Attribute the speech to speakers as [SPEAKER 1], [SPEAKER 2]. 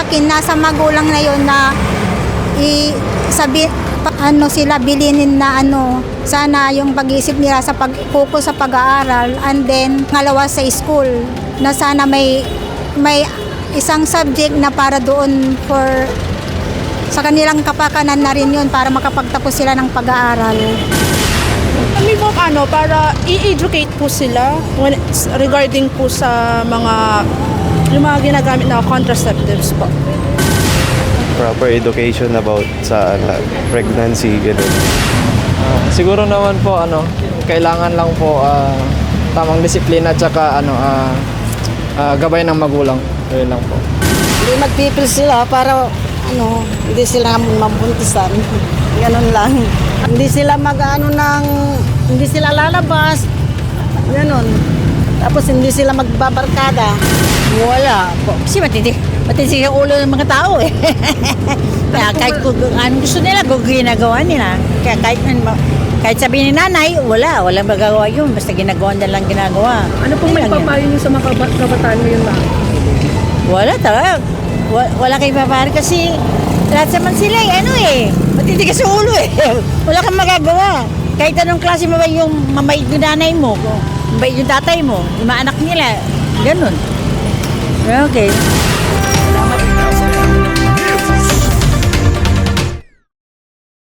[SPEAKER 1] sa akin, nasa magulang na yon na sila bilinin na sana yung pag-iisip nila sa pag-focus sa pag-aaral, and then ngalawa sa school na sana may isang subject na para doon sa kanilang kapakanan na rin yun para makapagtapos sila ng pag-aaral.
[SPEAKER 2] Kami po para i-educate po sila regarding po sa yung mga ginagamit na contraceptives po.
[SPEAKER 3] Proper education about sa pregnancy, gano'n.
[SPEAKER 4] Siguro naman po kailangan lang po tamang disiplina at saka gabay ng magulang. Yun lang po.
[SPEAKER 5] Hindi magpipil sila para hindi sila mabuntisan. Ganun lang. Hindi sila hindi sila lalabas. Ganun. Tapos hindi sila magbabarkada.
[SPEAKER 6] Wala po. Kasi matindi ang ulo ng mga tao eh. Kaya kahit anong gusto nila, kung ginagawa nila. Kaya kahit sabihin ni nanay, walang magagawa yun. Basta ginagawa na lang ginagawa.
[SPEAKER 2] Ano pong may papayo niyo sa mga kabataan ngayon ba?
[SPEAKER 6] Wala talaga. Wala kayong papayo kasi lahat naman sila matindi ka sa ulo eh. Wala kang magagawa. Kahit anong klase mo ba yung mabait yung nanay mo, mabait yung tatay mo, yung mga anak nila, ganun. Okay.